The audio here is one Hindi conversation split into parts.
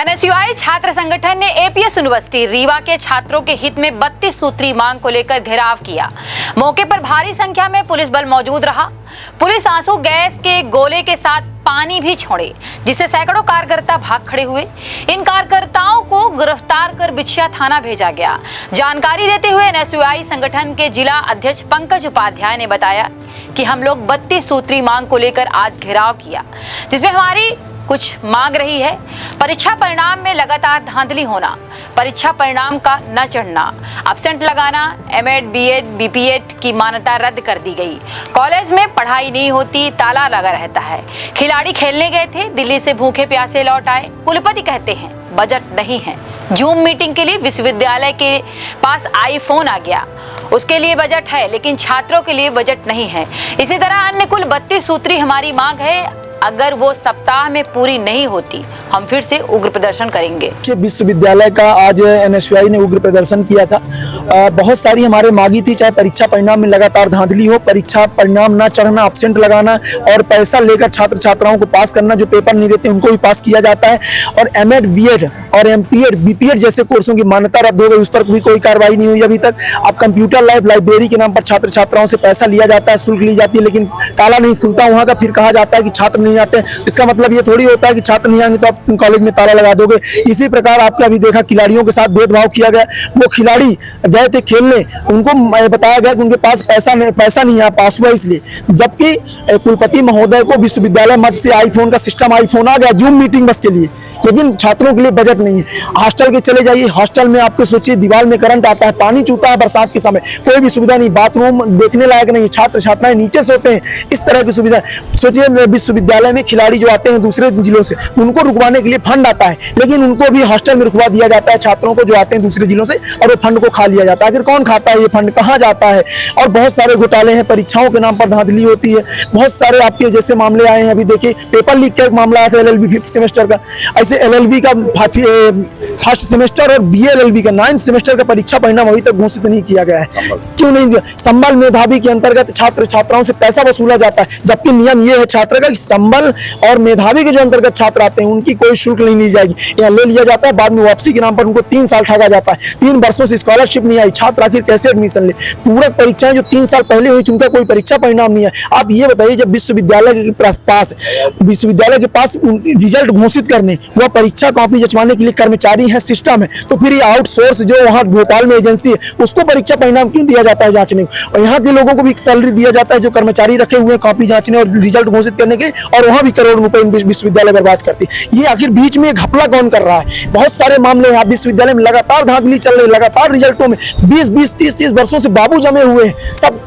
एनएसयूआई छात्र संगठन ने एपीएस यूनिवर्सिटी रीवा के छात्रों के हित में 32 सूत्री मांग को लेकर घेराव किया। मौके पर भारी संख्या में पुलिस बल मौजूद रहा। पुलिस आंसू गैस के गोले के साथ पानी भी छोड़े, जिससे सैकड़ों कार्यकर्ता भाग खड़े हुए। इन कार्यकर्ताओं को गिरफ्तार कर बिछिया थाना भेजा गया। जानकारी देते हुए एनएसयूआई संगठन के जिला अध्यक्ष पंकज उपाध्याय ने बताया कि हम लोग 32 सूत्री मांग को लेकर आज घेराव किया, जिसमें हमारी कुछ मांग रही है। परीक्षा परिणाम में लगातार धांधली होना, परीक्षा परिणाम का न चढ़ना, एब्सेंट लगाना, एमएड, बीएड, बीपीएड की मान्यता रद्द कर दी गई। कॉलेज में पढ़ाई नहीं होती, ताला लगा रहता है। खिलाड़ी खेलने गए थे, दिल्ली से भूखे प्यासे लौट आए। कुलपति कहते हैं बजट नहीं है। जूम मीटिंग के लिए विश्वविद्यालय के पास आईफोन आ गया, उसके लिए बजट है, लेकिन छात्रों के लिए बजट नहीं है। इसी तरह अन्य कुल 32 सूत्री हमारी मांग है। अगर वो सप्ताह में पूरी नहीं होती, हम फिर से उग्र प्रदर्शन करेंगे। विश्वविद्यालय का आज एनएसयूआई ने उग्र प्रदर्शन किया था। बहुत सारी हमारे मांगी थी, चाहे परीक्षा परिणाम में लगातार धांधली हो, परीक्षा परिणाम ना चढ़ना, एब्सेंट लगाना और पैसा लेकर छात्र छात्राओं को पास करना। जो पेपर नहीं देते उनको भी पास किया जाता है। और एमएड, बीएड और एमपीएड, बीपीएड जैसे कोर्सों की मान्यता रद्द हो गई, उस पर भी कोई कार्रवाई नहीं हुई अभी तक। अब कंप्यूटर लैब, लाइब्रेरी के नाम पर छात्र छात्राओं से पैसा लिया जाता है, शुल्क ली जाती है, लेकिन ताला नहीं खुलता वहाँ का। फिर कहा जाता है कि छात्र नहीं आते। इसका मतलब ये थोड़ी होता है कि छात्र नहीं आएंगे तो आप कॉलेज में ताला लगा दोगे। इसी प्रकार आपने अभी देखा खिलाड़ियों के साथ भेदभाव किया गया। वो खिलाड़ी गए थे खेलने, उनको बताया गया कि उनके पास पैसा नहीं है, पास हुआ इसलिए, जबकि कुलपति महोदय को विश्वविद्यालय मध्य से आईफोन का सिस्टम आईफोन आ गया जूम मीटिंग बस के लिए, लेकिन छात्रों के लिए बजट नहीं है। हॉस्टल के चले जाइए, हॉस्टल में आपको सोचिए दीवार में करंट आता है, पानी चूता है बरसात के समय, कोई भी सुविधा नहीं, बाथरूम देखने लायक नहीं, छात्र छात्राएं नीचे सोते हैं, इस तरह की सुविधा। सोचिए विश्वविद्यालय में खिलाड़ी जो आते हैं दूसरे जिलों से, उनको रुकवाने के लिए फंड आता है, लेकिन उनको भी हॉस्टल में रुकवा दिया जाता है छात्रों को जो आते हैं दूसरे जिलों से, और वो फंड को खा लिया जाता है। आखिर कौन खाता है ये फंड, कहाँ जाता है? और बहुत सारे घोटाले हैं, परीक्षाओं के नाम पर धांधली होती है। बहुत सारे आपके जैसे मामले आए हैं, अभी देखिए पेपर लीक का एक मामला आया था एलएलबी 5th सेमेस्टर का। ऐसे एलएलबी का फर्स्ट सेमेस्टर और बीएलएलबी का 9th सेमेस्टर का परीक्षा परिणाम अभी तक घोषित नहीं किया गया है। क्यों नहीं? संबल मेधावी के अंतर्गत छात्र छात्राओं से पैसा वसूला जाता है, जबकि नियम ये है छात्र का कि संबल और मेधावी के जो अंतर्गत छात्र आते हैं उनकी कोई शुल्क नहीं ली जाएगी। यहाँ ले लिया जाता है, बाद में वापसी के नाम पर उनको 3 साल ठगा जाता है। 3 वर्षों से स्कॉलरशिप नहीं आई, छात्र आखिर कैसे एडमिशन ले? पूरक परीक्षाएं जो 3 साल पहले हुई थी उनका कोई परीक्षा परिणाम नहीं है। आप ये बताइए, जब विश्वविद्यालय के पास रिजल्ट घोषित करने, वह परीक्षा कॉपी जचवाने के लिए कर्मचारी है, सिस्टम है, तो फिर ये आउटसोर्स जो वहाँ भोपाल में एजेंसी है उसको परीक्षा परिणाम क्यों दिया जाता है जांचने? और यहाँ के लोगों को भी सैलरी दिया जाता है जो कर्मचारी रखे हुए हैं कॉपी जांचने और रिजल्ट घोषित करने के, और वहाँ भी करोड़ रुपए विश्वविद्यालय बर्बाद करती है। ये आखिर बीच में घपला कौन कर रहा है? बहुत सारे मामले हैं। विश्वविद्यालय में लगातार धांधली चल रही है, लगातार रिजल्टों में 20-20, 30-30 वर्षों से बाबू जमे हुए हैं। सब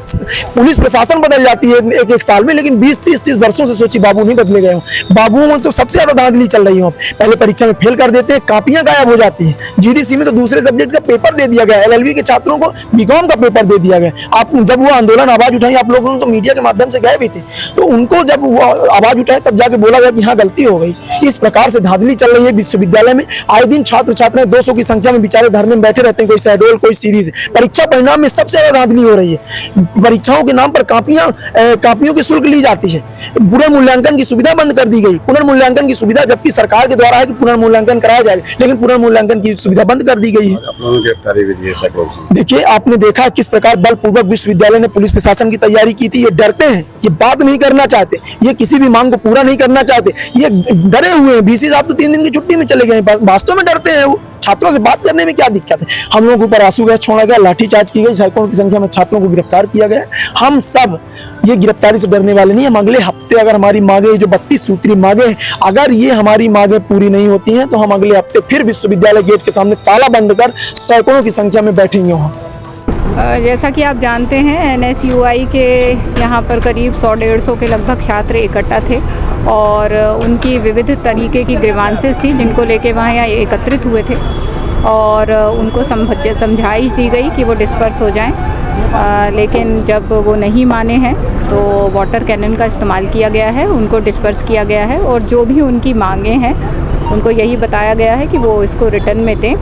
पुलिस प्रशासन बदल जाती है एक साल में, लेकिन 20-30 वर्षों से सोचिए बाबू नहीं बदले गए हों। बाबुओं में तो सबसे ज्यादा धांधली चल रही हो। पहले परीक्षा में फेल कर देते हैं, कापियां गायब हो जाती हैं। जीडीसी में तो दूसरे सब्जेक्ट का पेपर दे दिया गया, एलएलबी के छात्रों को बीकॉम का पेपर दे दिया गया। आप जब वो आंदोलन आवाज उठाई, आप लोगों ने तो मीडिया के माध्यम से गए भी थे, तो उनको जब वो आवाज उठाए तब जाके बोला गया कि हाँ गलती हो गई। इस प्रकार से धांधली चल रही है विश्वविद्यालय में। आए दिन छात्र छात्राएं 200 की संख्या में बेचारे धरने में बैठे रहते हैं, कोई शहडोल, कोई सीरीज। परीक्षा परिणाम में सबसे ज्यादा धांधली हो रही है। परीक्षाओं के नाम पर कापियों की शुल्क ली जाती है। पुनर्मूल्यांकन की सुविधा बंद कर दी गई। पुनर्मूल्यांकन की सुविधा जबकि सरकार के द्वारा है कि पुनर्मूल्यांकन कराया जाएगा, लेकिन पुनर्मूल्यांकन की सुविधा बंद कर दी गई है। देखिए, आपने देखा किस प्रकार बलपूर्वक विश्वविद्यालय ने पुलिस प्रशासन की तैयारी की थी। ये डरते हैं, ये बात नहीं करना चाहते, ये किसी भी मांग को पूरा नहीं करना चाहते, ये डरे हुए हैं। VC साहब तो 3 दिन की छुट्टी में चले गए, वास्तव में डरते हैं। वो छात्रों से बात करने में क्या दिक्कत है? हम लोगों के ऊपर आंसू गैस छोड़ा गया, लाठीचार्ज की गई, सैकड़ों की संख्या में छात्रों को गिरफ्तार किया गया। हम सब ये गिरफ्तारी से डरने वाले नहीं। हम अगले हफ्ते अगर हमारी मांगे जो 32 सूत्री मांगे, अगर ये हमारी मांगे पूरी नहीं होती हैं तो हम अगले हफ्ते फिर विश्वविद्यालय गेट के सामने ताला बंद कर सैकड़ों की संख्या में बैठेंगे वहाँ। जैसा कि आप जानते हैं, एनएसयूआई के यहाँ पर करीब 100-150 के लगभग छात्र इकट्ठा थे और उनकी विविध तरीके की ग्रीवांसेस थी जिनको लेके वहाँ यहाँ एकत्रित हुए थे, और उनको समझाइश दी गई कि वो डिस्पर्स हो जाएं। लेकिन जब वो नहीं माने हैं तो वाटर कैनन का इस्तेमाल किया गया है, उनको डिस्पर्स किया गया है, और जो भी उनकी मांगें हैं उनको यही बताया गया है कि वो इसको रिटर्न में दें,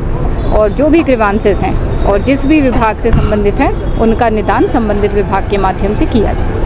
और जो भी ग्रीवांसेस हैं और जिस भी विभाग से संबंधित हैं उनका निदान संबंधित विभाग के माध्यम से किया जाए।